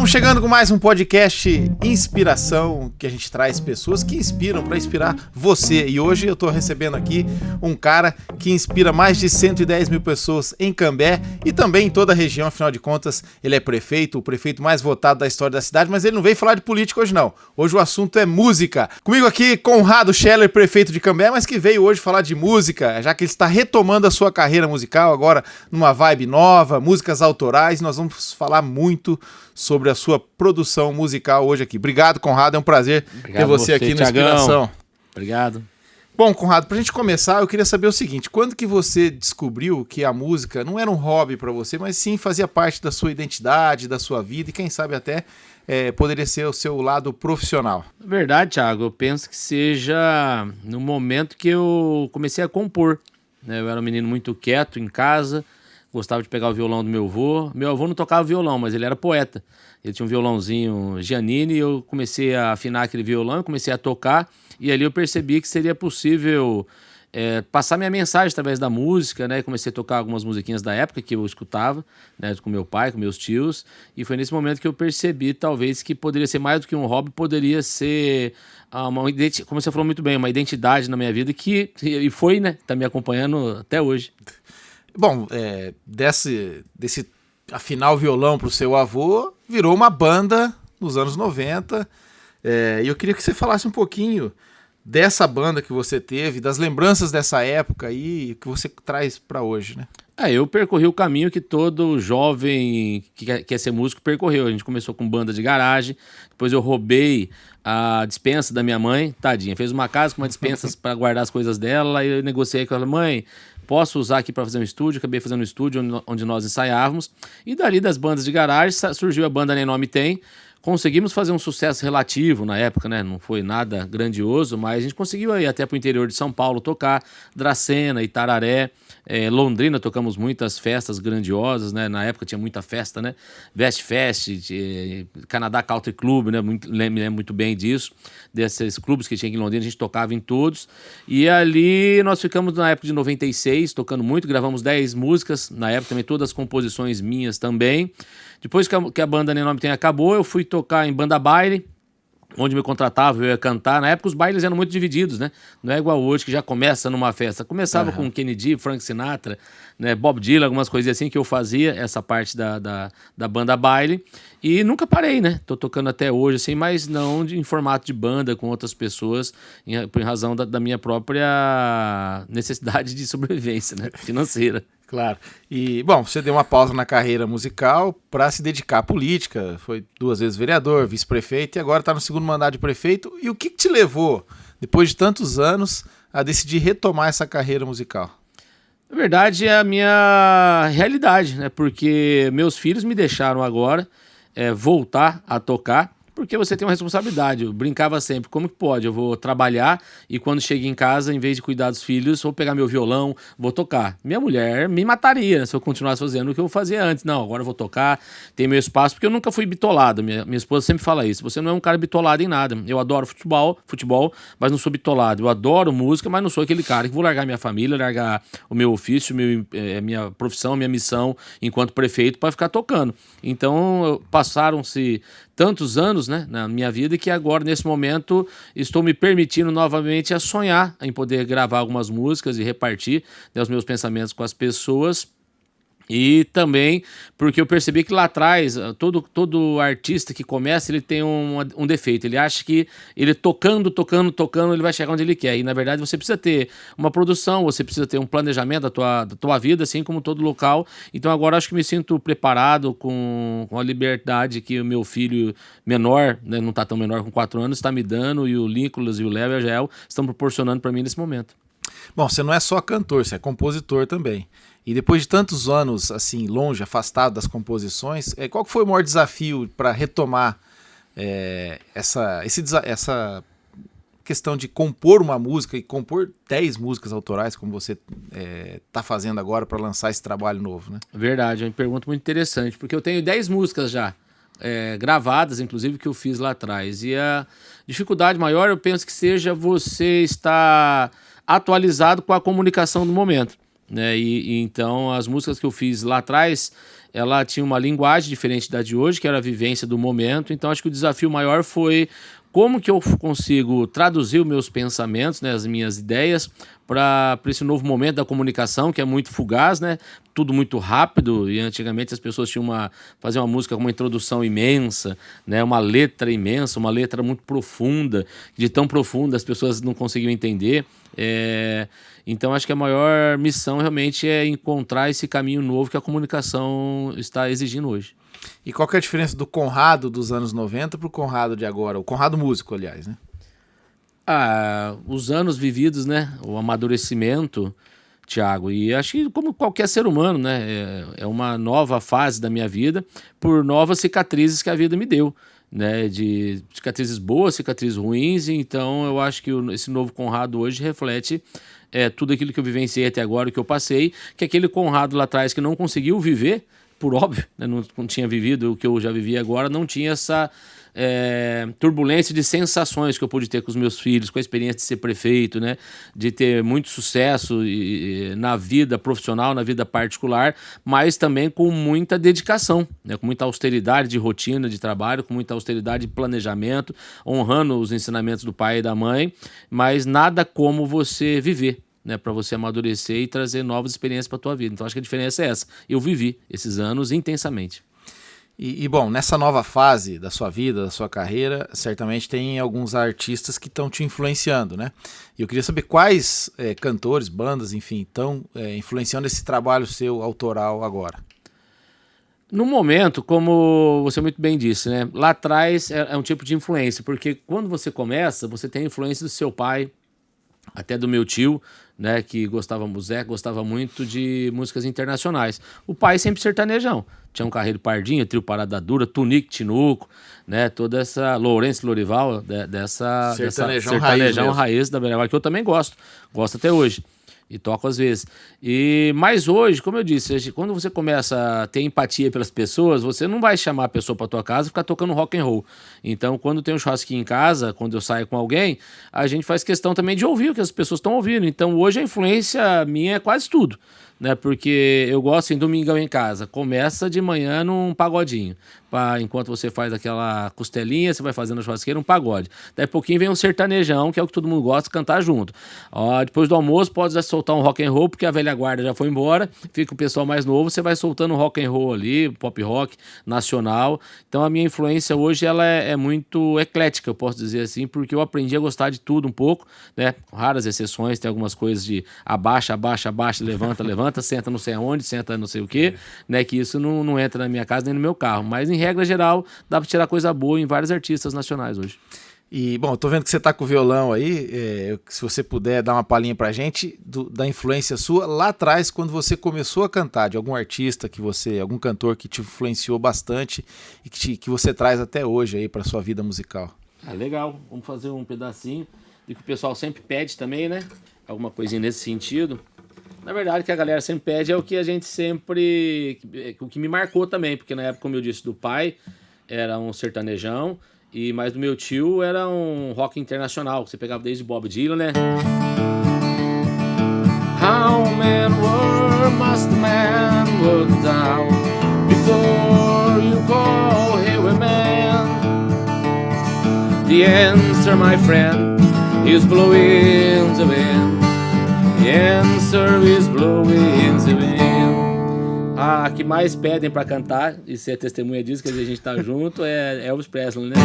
Estamos chegando com mais um podcast Inspiração, que a gente traz pessoas que inspiram para inspirar você. E hoje eu estou recebendo aqui um cara que inspira mais de 110 mil pessoas em Cambé e também em toda a região. Afinal de contas, ele é prefeito, o prefeito mais votado da história da cidade, mas ele não veio falar de política hoje não. Hoje o assunto é música. Comigo aqui, Conrado Scheller, prefeito de Cambé, mas que veio hoje falar de música, já que ele está retomando a sua carreira musical agora numa vibe nova, músicas autorais. Nós vamos falar muito sobre a sua produção musical hoje aqui. Obrigado, Conrado, é um prazer ter você aqui no Inspiração. Obrigado. Bom, Conrado, pra gente começar, eu queria saber o seguinte: quando que você descobriu que a música não era um hobby pra você, mas sim fazia parte da sua identidade, da sua vida e quem sabe até poderia ser o seu lado profissional? Verdade, Thiago, eu penso que seja no momento que eu comecei a compor, né? Eu era um menino muito quieto em casa, gostava de pegar o violão do meu avô. Meu avô não tocava violão, mas ele era poeta. Ele tinha um violãozinho Giannini e eu comecei a afinar aquele violão, comecei a tocar e ali eu percebi que seria possível passar minha mensagem através da música, né? Comecei a tocar algumas musiquinhas da época que eu escutava, né? Com meu pai, com meus tios, e foi nesse momento que eu percebi talvez que poderia ser mais do que um hobby, poderia ser como você falou muito bem, uma identidade na minha vida e foi, né? Tá me acompanhando até hoje. Bom, desse afinar o violão pro seu avô, virou uma banda nos anos 90, e eu queria que você falasse um pouquinho dessa banda que você teve, das lembranças dessa época aí, que você traz para hoje, né? Eu percorri o caminho que todo jovem que quer ser músico percorreu. A gente começou com banda de garagem, depois eu roubei a despensa da minha mãe, tadinha, fez uma casa com uma despensa para guardar as coisas dela, aí eu negociei com ela: mãe, posso usar aqui para fazer um estúdio? Acabei fazendo um estúdio onde nós ensaiávamos, e dali das bandas de garagem surgiu a banda Nem Nome Tem. Conseguimos fazer um sucesso relativo na época, né? Não foi nada grandioso, mas a gente conseguiu ir até pro interior de São Paulo tocar, Dracena, Itararé, Londrina, tocamos muitas festas grandiosas, né? Na época tinha muita festa, né? West Fest, Canadá Country Club, né? Me lembro muito bem disso, desses clubes que tinha aqui em Londrina, a gente tocava em todos. E ali nós ficamos na época de 96, tocando muito, gravamos 10 músicas, na época também todas as composições minhas também. Depois que a banda Nem Nome Tem acabou, eu fui tocar em banda baile, onde me contratava, eu ia cantar. Na época os bailes eram muito divididos, né? Não é igual hoje que já começa numa festa. Começava com Kennedy, Frank Sinatra, né? Bob Dylan, algumas coisinhas assim que eu fazia, essa parte da banda baile. E nunca parei, né? Tô tocando até hoje, assim, mas não em formato de banda com outras pessoas, por razão da minha própria necessidade de sobrevivência, né? Financeira. Claro. E, bom, você deu uma pausa na carreira musical para se dedicar à política. Foi 2 vezes vereador, vice-prefeito e agora está no segundo mandato de prefeito. E o que te levou, depois de tantos anos, a decidir retomar essa carreira musical? Na verdade, é a minha realidade, né? Porque meus filhos me deixaram agora voltar a tocar. Porque você tem uma responsabilidade. Eu brincava sempre: como que pode? Eu vou trabalhar e quando chego em casa, em vez de cuidar dos filhos, vou pegar meu violão, vou tocar. Minha mulher me mataria, né, se eu continuasse fazendo o que eu fazia antes. Não, agora eu vou tocar, tem meu espaço, porque eu nunca fui bitolado. Minha esposa sempre fala isso: você não é um cara bitolado em nada. Eu adoro futebol, mas não sou bitolado. Eu adoro música, mas não sou aquele cara que vou largar minha família, largar o meu ofício, minha profissão, minha missão enquanto prefeito para ficar tocando. Então, passaram-se tantos anos, né, na minha vida, que agora, nesse momento, estou me permitindo novamente a sonhar em poder gravar algumas músicas e repartir, né, os meus pensamentos com as pessoas. E também porque eu percebi que lá atrás, todo artista que começa, ele tem um defeito. Ele acha que ele tocando, ele vai chegar onde ele quer. E, na verdade, você precisa ter uma produção, você precisa ter um planejamento da tua vida, assim como todo local. Então, agora acho que me sinto preparado com a liberdade que o meu filho menor, né, não está tão menor, com 4 anos, está me dando, e o Nicolas, e o Léo e a Jael estão proporcionando para mim nesse momento. Bom, você não é só cantor, você é compositor também. E depois de tantos anos, assim, longe, afastado das composições, qual que foi o maior desafio para retomar essa questão de compor uma música e compor 10 músicas autorais, como você está fazendo agora para lançar esse trabalho novo, né? Verdade, é uma pergunta muito interessante, porque eu tenho 10 músicas já gravadas, inclusive, que eu fiz lá atrás. E a dificuldade maior, eu penso que seja você estar atualizado com a comunicação do momento. né? E então as músicas que eu fiz lá atrás, ela tinha uma linguagem diferente da de hoje, que era a vivência do momento. Então acho que o desafio maior foi como que eu consigo traduzir os meus pensamentos, né, as minhas ideias, para esse novo momento da comunicação, que é muito fugaz, né? Tudo muito rápido, e antigamente as pessoas tinham fazer uma música com uma introdução imensa, né? Uma letra imensa, uma letra muito profunda, de tão profunda as pessoas não conseguiam entender. Então acho que a maior missão realmente é encontrar esse caminho novo que a comunicação está exigindo hoje. E qual que é a diferença do Conrado dos anos 90 pro Conrado de agora? O Conrado músico, aliás, né? Os anos vividos, né? O amadurecimento, Thiago. E acho que como qualquer ser humano, né? É uma nova fase da minha vida por novas cicatrizes que a vida me deu, né? De cicatrizes boas, cicatrizes ruins. Então eu acho que esse novo Conrado hoje reflete tudo aquilo que eu vivenciei até agora, o que eu passei, que aquele Conrado lá atrás que não conseguiu viver, por óbvio, né, não tinha vivido o que eu já vivi agora, não tinha essa turbulência de sensações que eu pude ter com os meus filhos, com a experiência de ser prefeito, né, de ter muito sucesso na vida profissional, na vida particular, mas também com muita dedicação, né, com muita austeridade de rotina de trabalho, com muita austeridade de planejamento, honrando os ensinamentos do pai e da mãe, mas nada como você viver, né, para você amadurecer e trazer novas experiências para a tua vida. Então acho que a diferença é essa. Eu vivi esses anos intensamente. Bom, nessa nova fase da sua vida, da sua carreira, certamente tem alguns artistas que estão te influenciando, né? E eu queria saber quais cantores, bandas, enfim, estão influenciando esse trabalho seu autoral agora. No momento, como você muito bem disse, né? Lá atrás é um tipo de influência, porque quando você começa, você tem a influência do seu pai, até do meu tio, né, que gostava muito de músicas internacionais. O pai sempre sertanejão. Tinha um Carreiro Pardinho, Trio Parada Dura, Tunique Tinoco, né, toda essa Lourenço Lorival, dessa sertanejão raiz da Beira-Mar, que eu também gosto até hoje. E toco às vezes. Mas hoje, como eu disse, quando você começa a ter empatia pelas pessoas, você não vai chamar a pessoa para tua casa e ficar tocando rock and roll. Então, quando tem um churrasquinho em casa, quando eu saio com alguém, a gente faz questão também de ouvir o que as pessoas estão ouvindo. Então, hoje a influência minha é quase tudo, né? Porque eu gosto em domingão em casa. Começa de manhã num pagodinho. Enquanto você faz aquela costelinha, você vai fazendo a churrasqueira, um pagode. Daí a pouquinho vem um sertanejão, que é o que todo mundo gosta de cantar junto. Depois do almoço pode já soltar um rock and roll, porque a velha guarda já foi embora, fica o pessoal mais novo, você vai soltando um rock and roll ali, pop rock nacional. Então a minha influência hoje ela é muito eclética, eu posso dizer assim, porque eu aprendi a gostar de tudo um pouco, né? Com raras exceções, tem algumas coisas de abaixa, levanta, senta não sei aonde, senta não sei o quê, né? Que isso não entra na minha casa nem no meu carro, mas em regra geral, dá pra tirar coisa boa em vários artistas nacionais hoje. E, bom, eu tô vendo que você tá com o violão aí, se você puder dar uma palhinha pra gente da influência sua lá atrás, quando você começou a cantar, de algum artista algum cantor que te influenciou bastante e que você traz até hoje aí pra sua vida musical. Legal, vamos fazer um pedacinho, e que o pessoal sempre pede também, né? Alguma coisinha nesse sentido. Na verdade, o que a galera sempre pede é o que a gente sempre... O que me marcou também, porque na época, como eu disse, do pai era um sertanejão, mas do meu tio era um rock internacional, que você pegava desde Bob Dylan, né? How man must man look down before you call him a man? The answer, my friend, is blowing the wind. The answer is blowing the wind. A que mais pedem pra cantar, e ser testemunha disso, que a gente tá junto, é Elvis Presley, né?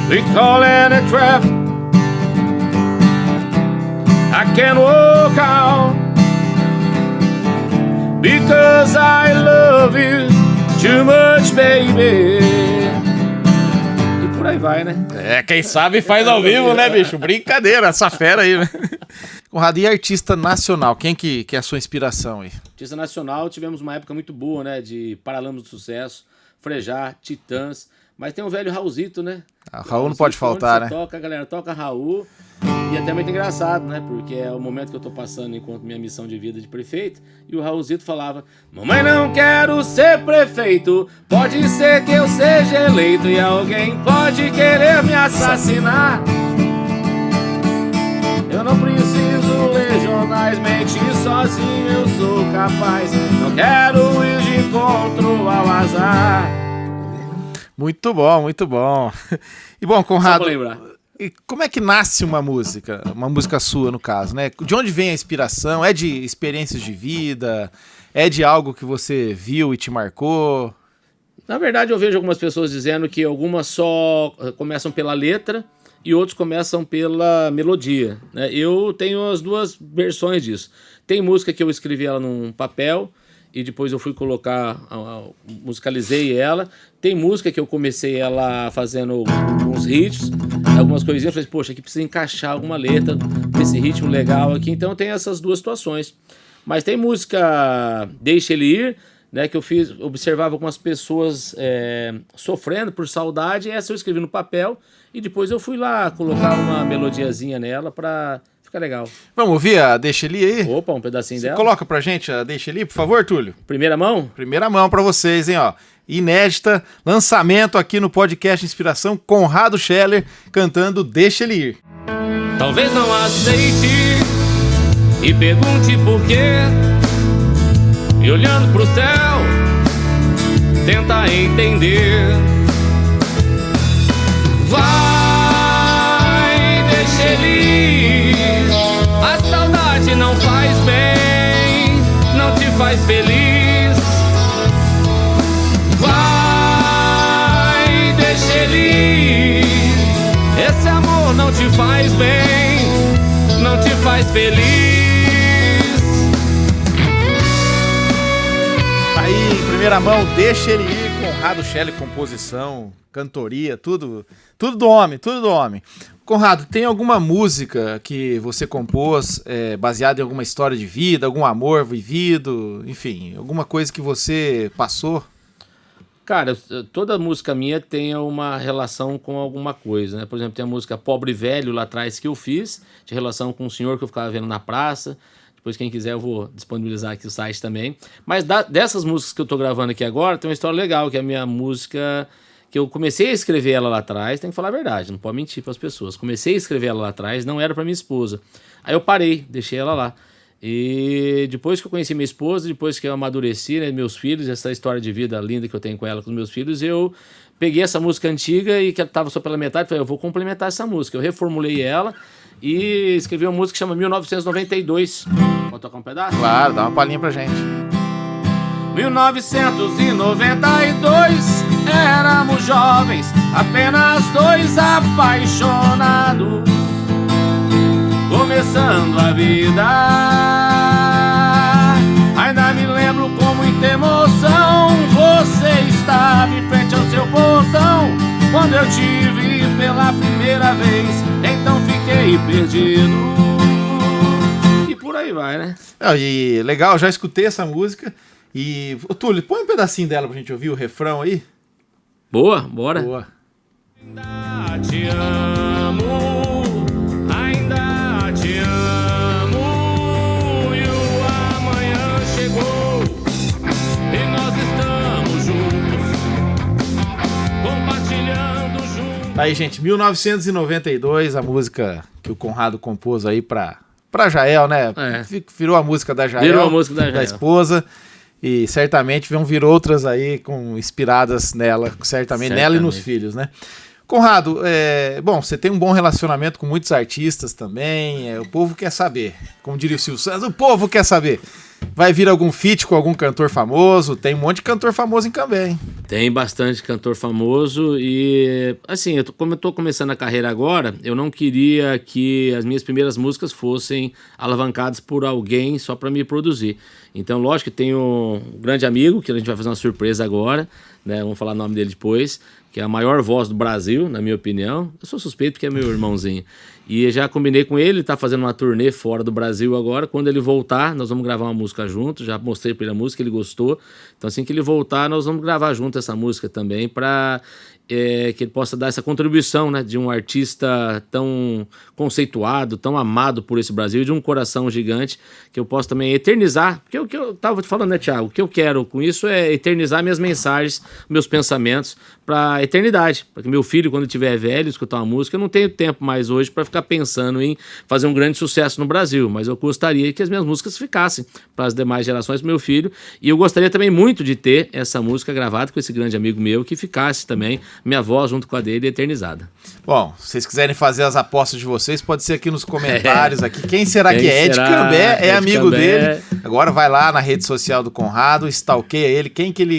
They call it a trap, I can't walk out, because I love you too much, baby. Por aí vai, né? Quem sabe faz ao vivo, né, bicho? Brincadeira, essa fera aí, né? Conrado, e artista nacional? Quem que é a sua inspiração aí? Artista nacional, tivemos uma época muito boa, né? De Paralamas do Sucesso, Frejá, Titãs. Mas tem o velho Raulzito, né? Raul não pode faltar, né? A galera toca Raul. E até muito engraçado, né? Porque é o momento que eu tô passando enquanto minha missão de vida de prefeito. E o Raulzito falava: mamãe, não quero ser prefeito, pode ser que eu seja eleito e alguém pode querer me assassinar. racionais, mente sozinho eu sou capaz. Não quero ir de encontro ao azar. Muito bom, muito bom. E bom, Só Conrado, pra lembrar. e como é que nasce uma música sua no caso, né? De onde vem a inspiração? É de experiências de vida? É de algo que você viu e te marcou? Na verdade, eu vejo algumas pessoas dizendo que algumas só começam pela letra e outros começam pela melodia, né? Eu tenho as duas versões disso. Tem música que eu escrevi ela num papel e depois eu fui colocar, musicalizei ela. Tem música que eu comecei ela fazendo uns ritmos, algumas coisinhas, eu falei, poxa, aqui precisa encaixar alguma letra desse ritmo legal aqui. Então tem essas duas situações. Mas tem música Deixa Ele Ir, né, que eu observava algumas pessoas sofrendo por saudade, e essa eu escrevi no papel e depois eu fui lá colocar uma melodiazinha nela pra ficar legal. Vamos ouvir a Deixa Ele Ir aí? Opa, um pedacinho Você dela. coloca pra gente a Deixa Ele Ir, por favor, Túlio? Primeira mão? Primeira mão pra vocês, hein, ó. Inédita, lançamento aqui no podcast Inspiração, Conrado Scheller cantando Deixa Ele Ir. Talvez não aceite e pergunte por quê. E olhando pro céu, tenta entender. Vai, deixa ele ir. A saudade não faz bem, não te faz feliz. Vai, deixa ele ir. Esse amor não te faz bem, não te faz feliz. Aí, em primeira mão, Deixa Ele Ir, Conrado Scheller, composição, cantoria, tudo do homem, tudo do homem. Conrado, tem alguma música que você compôs baseada em alguma história de vida, algum amor vivido, enfim, alguma coisa que você passou? Cara, toda música minha tem uma relação com alguma coisa, né? Por exemplo, tem a música Pobre Velho lá atrás que eu fiz, de relação com um senhor que eu ficava vendo na praça. Depois, quem quiser, eu vou disponibilizar aqui o site também. Mas dessas músicas que eu tô gravando aqui agora, tem uma história legal, que é a minha música, que eu comecei a escrever ela lá atrás, tem que falar a verdade, não pode mentir para as pessoas. Comecei a escrever ela lá atrás, não era para minha esposa. Aí eu parei, deixei ela lá. E depois que eu conheci minha esposa, depois que eu amadureci, né, meus filhos, essa história de vida linda que eu tenho com ela, com os meus filhos, eu peguei essa música antiga e que estava só pela metade, falei, eu vou complementar essa música. Eu reformulei ela e escrevi uma música que chama 1992. Pode tocar um pedaço? Claro, dá uma palhinha pra gente. 1992, éramos jovens, apenas dois apaixonados, começando a vida. Ainda me lembro com muita emoção, você estava em frente ao seu portão, quando eu te vi pela primeira vez, então fiquei perdido. E por aí vai, né? E legal, já escutei essa música. E, ô, Túlio, põe um pedacinho dela pra gente ouvir o refrão aí. Boa, bora. Boa. Ainda te amo, ainda te amo, e o amanhã chegou, e nós estamos juntos, compartilhando juntos. Aí, gente, 1992, a música que o Conrado compôs aí pra Jael, né? Virou a música da Jael, Virou a música da Jael. esposa. E certamente vão vir outras aí inspiradas nela, certamente nela e nos filhos, né? Conrado, bom, você tem um bom relacionamento com muitos artistas também, o povo quer saber, como diria o Silvio Santos, o povo quer saber. Vai vir algum feat com algum cantor famoso? Tem um monte de cantor famoso em Cambé, hein? Tem bastante cantor famoso e, assim, como eu tô começando a carreira agora, eu não queria que as minhas primeiras músicas fossem alavancadas por alguém só para me produzir. Então, lógico que tem um grande amigo, que a gente vai fazer uma surpresa agora, né? Vamos falar o nome dele depois, que é a maior voz do Brasil, na minha opinião. Eu sou suspeito porque é meu irmãozinho. E já combinei com ele, tá fazendo uma turnê fora do Brasil agora. Quando ele voltar, nós vamos gravar uma música junto. Já mostrei pra ele a música, ele gostou. Então, assim que ele voltar, nós vamos gravar junto essa música também. que ele possa dar essa contribuição, né, de um artista tão conceituado, tão amado por esse Brasil, de um coração gigante, que eu possa também eternizar, porque o que eu estava te falando, né, Thiago, o que eu quero com isso é eternizar minhas mensagens, meus pensamentos para a eternidade, para que meu filho, quando estiver velho, escutar uma música, eu não tenho tempo mais hoje para ficar pensando em fazer um grande sucesso no Brasil, mas eu gostaria que as minhas músicas ficassem para as demais gerações do meu filho, e eu gostaria também muito de ter essa música gravada com esse grande amigo meu, que ficasse também minha voz junto com a dele eternizada. Bom, se vocês quiserem fazer as apostas de vocês, pode ser aqui nos comentários. Aqui. Quem será que é? Ed Cambé é amigo dele. Agora vai lá na rede social do Conrado, stalkeia ele,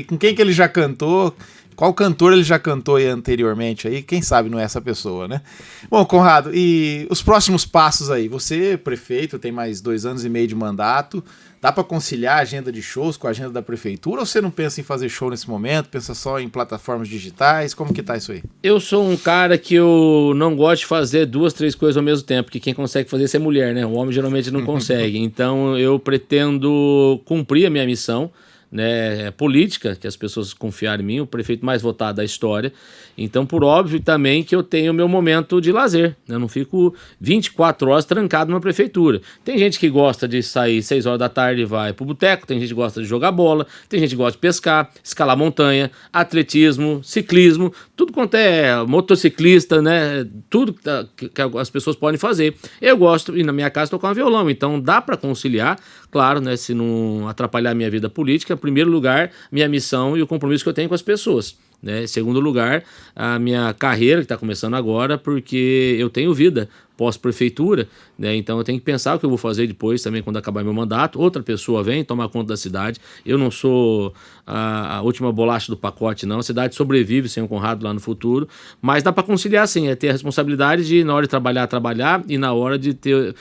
com quem que ele já cantou, qual cantor ele já cantou aí anteriormente aí, quem sabe não é essa pessoa, né? Bom, Conrado, e os próximos passos aí? Você, prefeito, tem mais 2 anos e meio de mandato, dá para conciliar a agenda de shows com a agenda da prefeitura ou você não pensa em fazer show nesse momento, pensa só em plataformas digitais? Como que tá isso aí? Eu sou um cara que eu não gosto de fazer 2, 3 coisas ao mesmo tempo, porque quem consegue fazer isso é mulher, né? O homem geralmente não consegue. Então eu pretendo cumprir a minha missão, né, política, que as pessoas confiaram em mim, o prefeito mais votado da história. Então, por óbvio também que eu tenho o meu momento de lazer, né? Eu não fico 24 horas trancado numa prefeitura. Tem gente que gosta de sair 6 horas da tarde e vai pro boteco, tem gente que gosta de jogar bola, tem gente que gosta de pescar, escalar montanha, atletismo, ciclismo, tudo quanto é motociclista, né? Tudo que as pessoas podem fazer. Eu gosto, e na minha casa, tocar um violão, então dá para conciliar, claro, né? Se não atrapalhar a minha vida política, em primeiro lugar, minha missão e o compromisso que eu tenho com as pessoas, né? Em segundo lugar, a minha carreira, que está começando agora, porque eu tenho vida pós-prefeitura, né? Então eu tenho que pensar o que eu vou fazer depois também quando acabar meu mandato. Outra pessoa vem tomar conta da cidade. Eu não sou a última bolacha do pacote, não. A cidade sobrevive sem o Conrado lá no futuro, mas dá para conciliar sim, é ter a responsabilidade de, na hora de trabalhar, e na hora de ter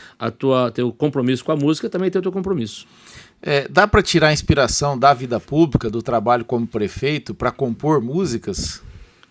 o compromisso com a música, também ter o teu compromisso. Dá para tirar a inspiração da vida pública, do trabalho como prefeito, para compor músicas?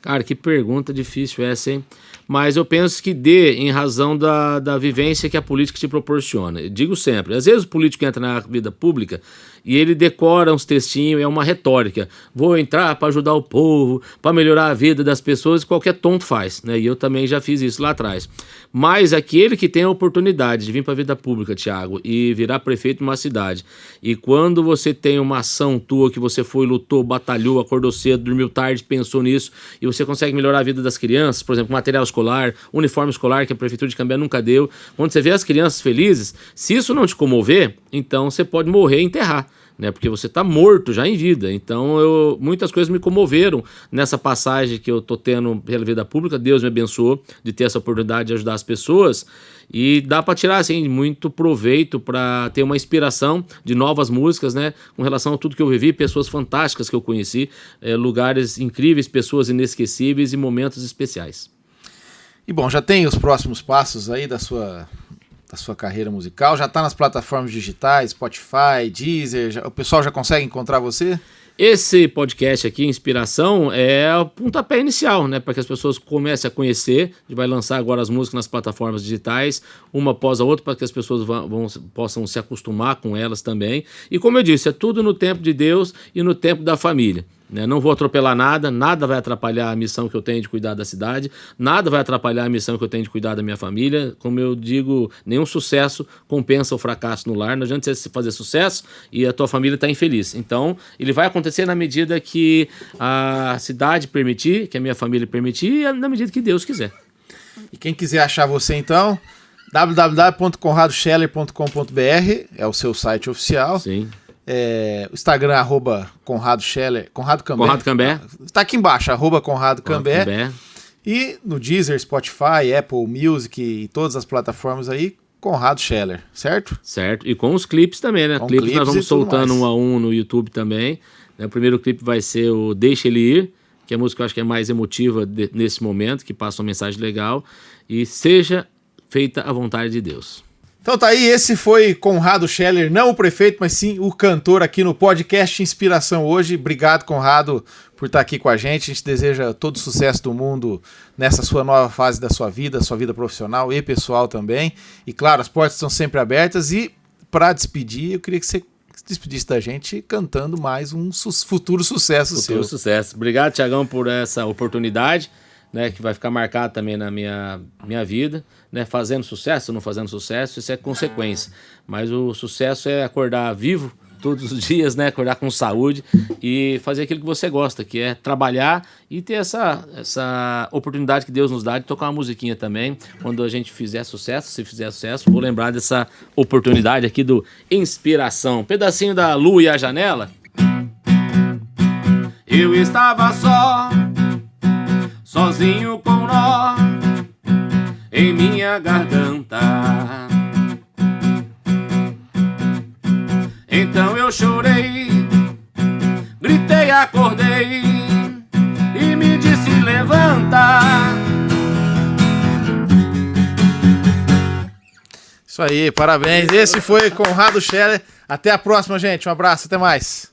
Cara, que pergunta difícil essa, hein? Mas eu penso que dê em razão da vivência que a política te proporciona. Eu digo sempre, às vezes o político entra na vida pública e ele decora uns textinhos, é uma retórica. Vou entrar para ajudar o povo, para melhorar a vida das pessoas, qualquer tonto faz, né? E eu também já fiz isso lá atrás. Mas aquele que tem a oportunidade de vir para a vida pública, Thiago, e virar prefeito de uma cidade, e quando você tem uma ação tua que você foi, lutou, batalhou, acordou cedo, dormiu tarde, pensou nisso, e você consegue melhorar a vida das crianças, por exemplo, material escolar, uniforme escolar que a prefeitura de Cambé nunca deu, quando você vê as crianças felizes, se isso não te comover, então você pode morrer e enterrar, né? Porque você está morto já em vida. Então muitas coisas me comoveram nessa passagem que eu estou tendo pela vida pública. Deus me abençoou de ter essa oportunidade de ajudar as pessoas, e dá para tirar assim, muito proveito para ter uma inspiração de novas músicas, né? Com relação a tudo que eu vivi, pessoas fantásticas que eu conheci, lugares incríveis, pessoas inesquecíveis e momentos especiais. E bom, já tem os próximos passos aí da sua carreira musical? Já está nas plataformas digitais, Spotify, Deezer? O pessoal já consegue encontrar você? Esse podcast aqui, Inspiração, é o pontapé inicial, né? Para que as pessoas comecem a conhecer. A gente vai lançar agora as músicas nas plataformas digitais, uma após a outra, para que as pessoas possam se acostumar com elas também. E como eu disse, é tudo no tempo de Deus e no tempo da família, né? Não vou atropelar nada, nada vai atrapalhar a missão que eu tenho de cuidar da cidade, nada vai atrapalhar a missão que eu tenho de cuidar da minha família. Como eu digo, nenhum sucesso compensa o fracasso no lar. Não adianta você fazer sucesso e a tua família está infeliz. Então, ele vai acontecer na medida que a cidade permitir, que a minha família permitir, e na medida que Deus quiser. E quem quiser achar você, então, www.conradoscheller.com.br é o seu site oficial. Sim. O Instagram, Conrado Scheller, Conrado Cambé. Está aqui embaixo, Conrado Cambé. E no Deezer, Spotify, Apple Music e todas as plataformas aí, Conrado Scheller, certo? Certo. E com os clipes também, né? Clipes nós vamos soltando um a um no YouTube também. O primeiro clipe vai ser o Deixa Ele Ir, que é a música que eu acho que é mais emotiva nesse momento, que passa uma mensagem legal. E seja feita a vontade de Deus. Então tá aí, esse foi Conrado Scheller, não o prefeito, mas sim o cantor aqui no podcast Inspiração hoje. Obrigado, Conrado, por estar aqui com a gente. A gente deseja todo o sucesso do mundo nessa sua nova fase da sua vida profissional e pessoal também. E claro, as portas estão sempre abertas. E para despedir, eu queria que você despedisse da gente cantando mais um futuro sucesso seu. Futuro sucesso. Obrigado, Thiagão, por essa oportunidade, né, que vai ficar marcado também na minha vida, né, fazendo sucesso ou não fazendo sucesso, isso é consequência. Mas o sucesso é acordar vivo todos os dias, né, acordar com saúde e fazer aquilo que você gosta, que é trabalhar e ter essa oportunidade que Deus nos dá de tocar uma musiquinha também. Quando a gente fizer sucesso, se fizer sucesso, vou lembrar dessa oportunidade aqui do Inspiração. Pedacinho da Lua e a Janela. Eu estava sozinho com nó em minha garganta. Então eu chorei, gritei, acordei e me disse: levanta. Isso aí, parabéns. Esse foi Conrado Scherer. Até a próxima, gente. Um abraço, até mais.